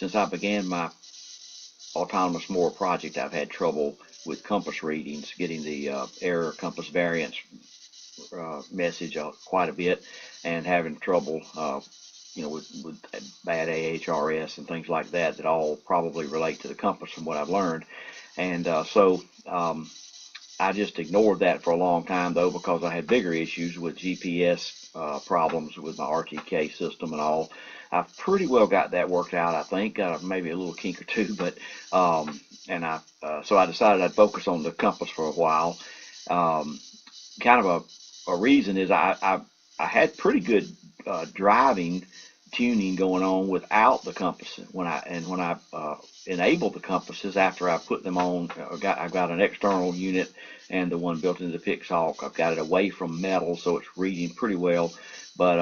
since I began my autonomous mower project, I've had trouble with compass readings, getting the error compass variance message quite a bit, and having trouble, with bad AHRS and things like that, that all probably relate to the compass from what I've learned. And so I just ignored that for a long time, though, because I had bigger issues with GPS problems with my RTK system and all. I've pretty well got that worked out, I think. Maybe a little kink or two, but so I decided I'd focus on the compass for a while. Kind of a reason is I had pretty good driving tuning going on without the compass. When I enabled the compasses after I put them on, I've got an external unit and the one built into the Pixhawk. I've got it away from metal, so it's reading pretty well. But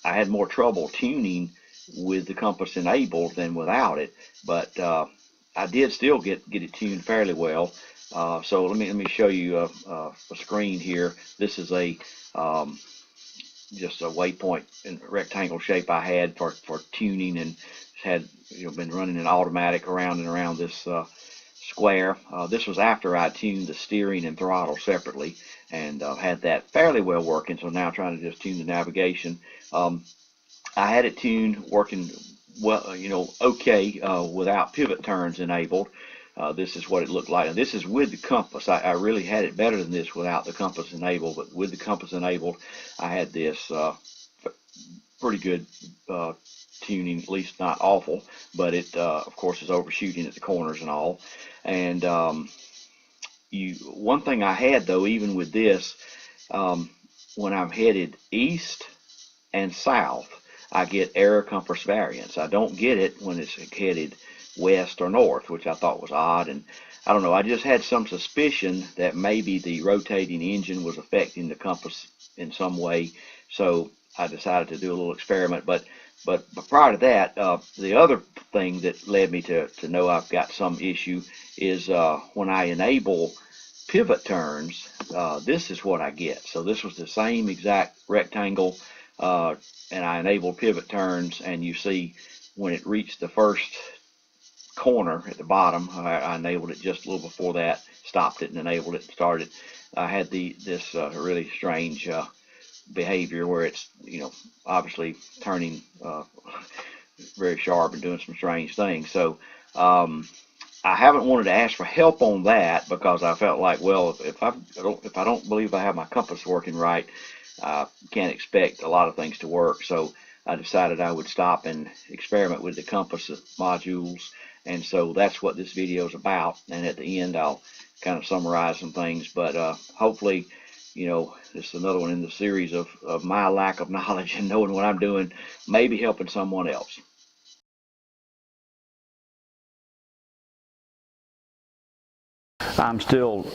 I had more trouble tuning with the compass enabled than without it. But I did still get it tuned fairly well. So let me show you a screen here. This is just a waypoint in rectangle shape I had for tuning, and had been running an automatic around and around this square. This was after I tuned the steering and throttle separately, and had that fairly well working. So now trying to just tune the navigation. I had it tuned working well, okay, without pivot turns enabled. This is what it looked like. And this is with the compass. I really had it better than this without the compass enabled, but with the compass enabled, I had this pretty good tuning, at least not awful, but it, of course, is overshooting at the corners and all. And one thing I had, though, even with this, when I'm headed east and south, I get error compass variance. I don't get it when it's headed west or north, which I thought was odd. And I don't know, I just had some suspicion that maybe the rotating engine was affecting the compass in some way. So I decided to do a little experiment. But prior to that, the other thing that led me to know I've got some issue is when I enable pivot turns, this is what I get. So this was the same exact rectangle, and I enabled pivot turns, and you see when it reached the first corner at the bottom, I enabled it just a little before that, stopped it and enabled it and started. I had this really strange behavior where it's obviously turning very sharp and doing some strange things. So I haven't wanted to ask for help on that, because I felt like, well, if I don't believe I have my compass working right, I can't expect a lot of things to work. So I decided I would stop and experiment with the compass modules, and so that's what this video is about. And at the end, I'll kind of summarize some things, but hopefully, this is another one in the series of my lack of knowledge and knowing what I'm doing, maybe helping someone else. I'm still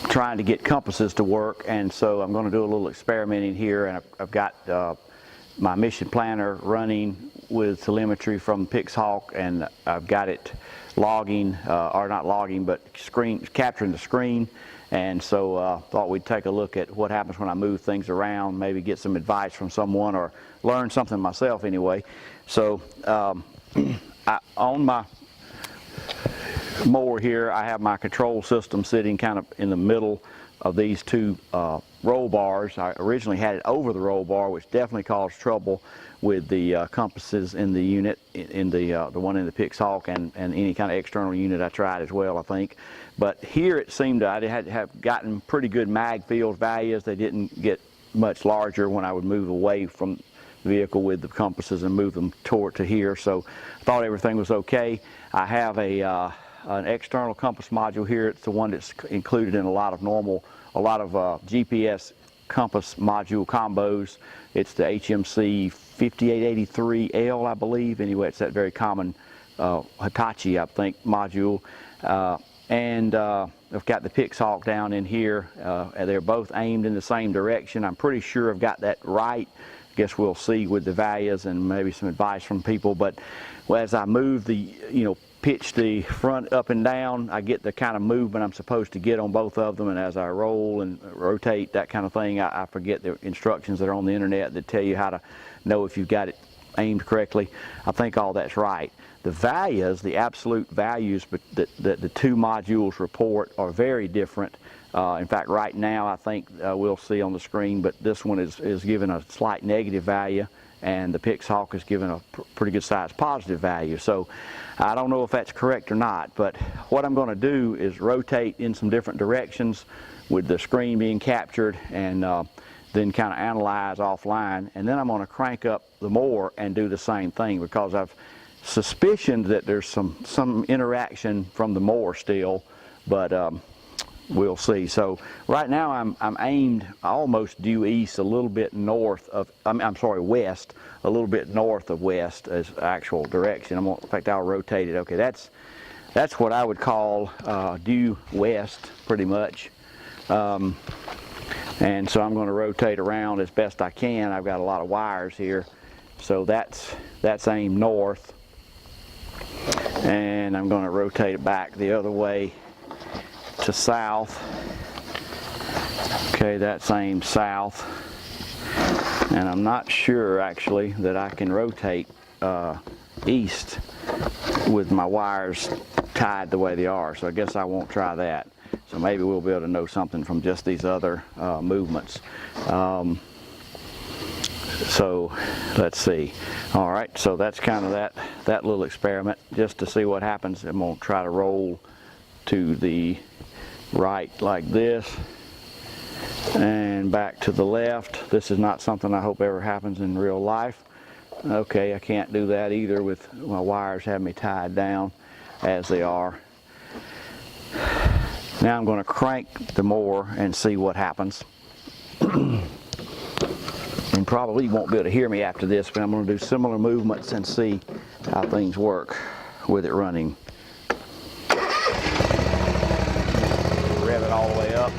trying to get compasses to work, and so I'm going to do a little experimenting here, and I've got my mission planner running with telemetry from Pixhawk, and I've got it logging, or not logging, but capturing the screen. And so thought we'd take a look at what happens when I move things around, maybe get some advice from someone or learn something myself anyway. So on my mower here, I have my control system sitting kind of in the middle of these two roll bars. I originally had it over the roll bar, which definitely caused trouble with the compasses in the unit, in the one in the Pixhawk, and any kind of external unit I tried as well, I think. But here it seemed I had have gotten pretty good mag field values. They didn't get much larger when I would move away from the vehicle with the compasses and move them to here. So I thought everything was okay. I have an external compass module here. It's the one that's included in a lot of GPS compass module combos. It's the HMC 5883L, I believe. Anyway, it's that very common Hitachi, I think, module. And I've got the Pixhawk down in here. They're both aimed in the same direction. I'm pretty sure I've got that right. I guess we'll see with the values and maybe some advice from people. But as I move the, pitch the front up and down, I get the kind of movement I'm supposed to get on both of them. And as I roll and rotate, that kind of thing, I forget the instructions that are on the internet that tell you how to know if you've got it aimed correctly. I think all that's right. The values, the absolute values that the two modules report are very different. In fact, right now, I think we'll see on the screen, but this one is given a slight negative value, and the Pixhawk is given a pretty good sized positive value. So I don't know if that's correct or not, but what I'm going to do is rotate in some different directions with the screen being captured, and then kind of analyze offline, and then I'm going to crank up the mower and do the same thing, because I've suspicioned that there's some interaction from the mower still, but we'll see. So right now I'm aimed almost due east, a little bit north of, I'm sorry, west, a little bit north of west as actual direction. In fact, I'll rotate it. Okay, that's what I would call due west, pretty much. And so I'm going to rotate around as best I can. I've got a lot of wires here, so that's aimed north, and I'm going to rotate it back the other way to south. Okay, that's aimed south, and I'm not sure actually that I can rotate east with my wires tied the way they are, so I guess I won't try that. So maybe we'll be able to know something from just these other movements. So let's see. All right, so that's kind of that little experiment, just to see what happens. I'm going to try to roll to the right like this and back to the left. This is not something I hope ever happens in real life. Okay, I can't do that either with my wires having me tied down as they are. Now I'm going to crank the mower and see what happens. And probably you won't be able to hear me after this, but I'm going to do similar movements and see how things work with it running. Rev it all the way up.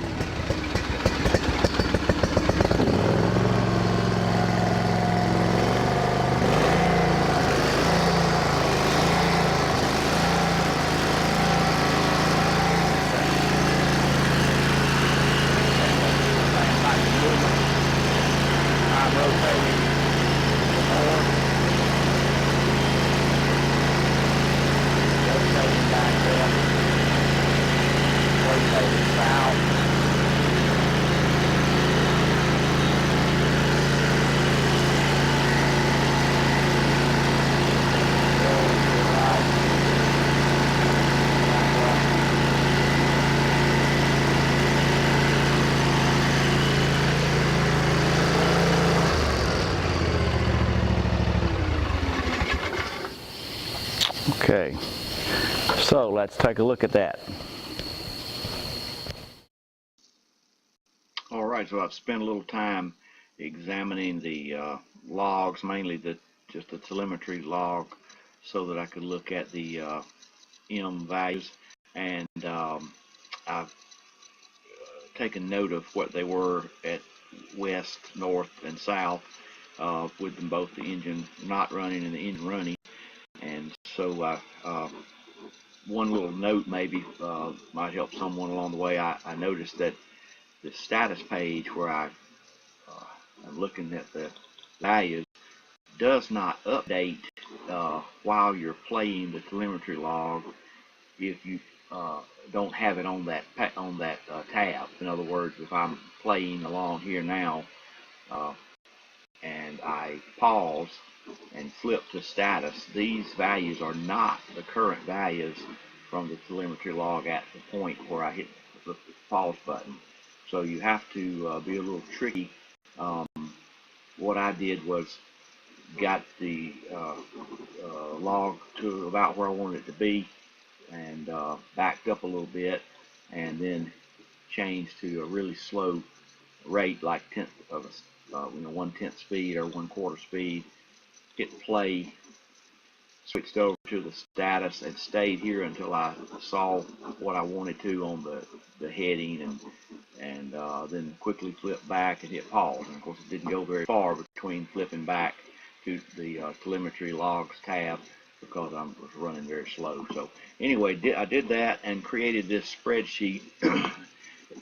Okay, so let's take a look at that. All right, so I've spent a little time examining the logs, mainly just the telemetry log, so that I could look at the M values, and I've taken note of what they were at west, north, and south, with them both the engine not running and the engine running. And so one little note maybe might help someone along the way. I noticed that the status page where I'm looking at the values does not update while you're playing the telemetry log if you don't have it on that tab. In other words, if I'm playing along here now and I pause and flip to status, these values are not the current values from the telemetry log at the point where I hit the pause button. So you have to be a little tricky. What I did was got the log to about where I wanted it to be, and backed up a little bit, and then changed to a really slow rate, like 1/10 speed or 1/4 speed. Hit play, switched over to the status, and stayed here until I saw what I wanted to on the heading, and then quickly flipped back and hit pause. And of course, it didn't go very far between flipping back to the telemetry logs tab, because I was running very slow. So anyway, I did that and created this spreadsheet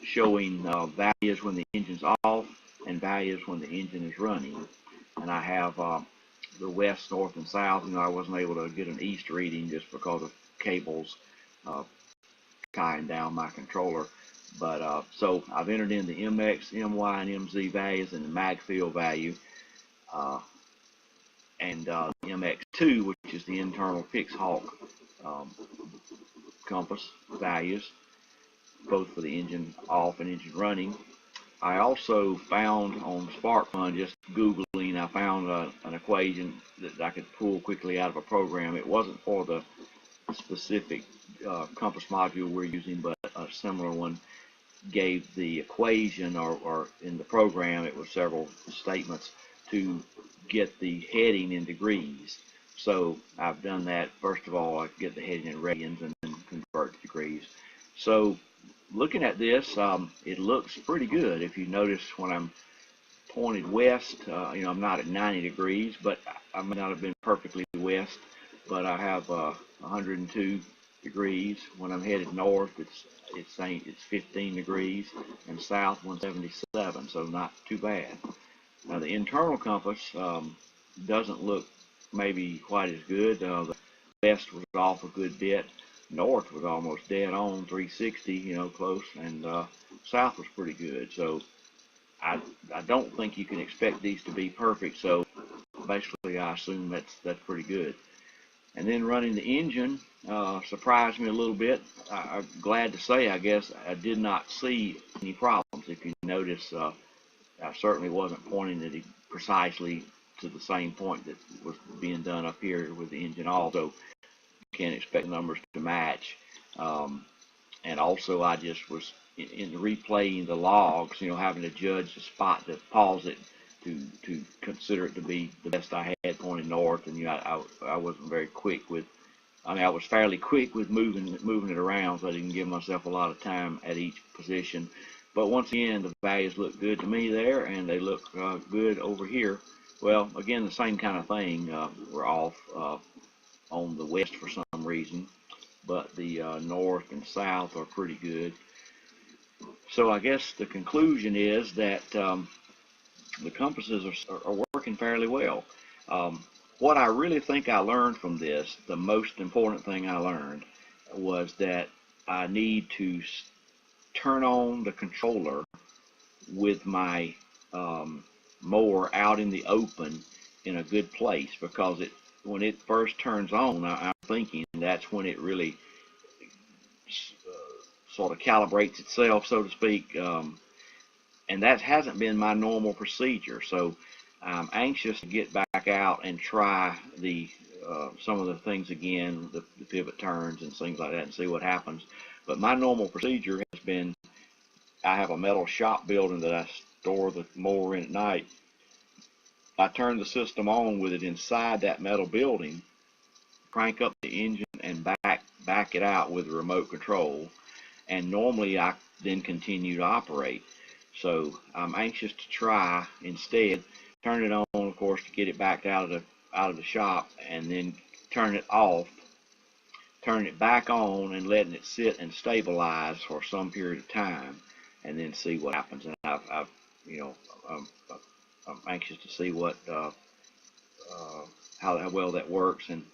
showing values when the engine's off and values when the engine is running. And I have the west, north, and south. I wasn't able to get an east reading just because of cables tying down my controller. But so I've entered in the MX, MY, and MZ values and the mag field value, and MX2, which is the internal Fixhawk compass values, both for the engine off and engine running. I also found on SparkFun, just Googling, I found an equation that I could pull quickly out of a program. It wasn't for the specific compass module we're using, but a similar one gave the equation, or in the program it was several statements to get the heading in degrees. So I've done that. First of all, I get the heading in radians and then convert to degrees. So looking at this, it looks pretty good. If you notice, when I'm pointed west, I'm not at 90 degrees, but I may not have been perfectly west, but I have 102 degrees. When I'm headed north, it's 15 degrees, and south 177, so not too bad. Now the internal compass doesn't look maybe quite as good. The west was off a good bit. North was almost dead on, 360, close, and south was pretty good. So I don't think you can expect these to be perfect. So basically, I assume that's pretty good. And then running the engine surprised me a little bit. I'm glad to say, I guess, I did not see any problems. If you notice, I certainly wasn't pointing it precisely to the same point that was being done up here with the engine off. So can't expect numbers to match. And also, I just was in replaying the logs, having to judge the spot to pause it to consider it to be the best I had pointed north. And I wasn't very quick with. I was fairly quick with moving it around, so I didn't give myself a lot of time at each position. But once again, the values look good to me there, and they look good over here. Well, again, the same kind of thing. We're off on the west for some reason, but the north and south are pretty good. So I guess the conclusion is that the compasses are working fairly well. What I really think I learned from this, the most important thing I learned, was that I need to turn on the controller with my mower out in the open in a good place, because when it first turns on, I'm thinking that's when it really sort of calibrates itself, so to speak, and that hasn't been my normal procedure. So I'm anxious to get back out and try some of the things again, the pivot turns and things like that, and see what happens. But my normal procedure has been, I have a metal shop building that I store the mower in at night. I turn the system on with it inside that metal building, crank up the engine, and back it out with the remote control, and normally I then continue to operate. So I'm anxious to try instead turn it on, of course, to get it back out of the shop, and then turn it off, turn it back on, and letting it sit and stabilize for some period of time, and then see what happens. And I'm anxious to see how well that works. And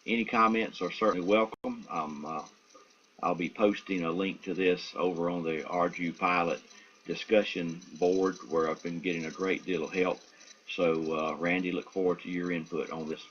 any comments are certainly welcome. I'll be posting a link to this over on the ArduPilot discussion board, where I've been getting a great deal of help. So Randy, look forward to your input on this.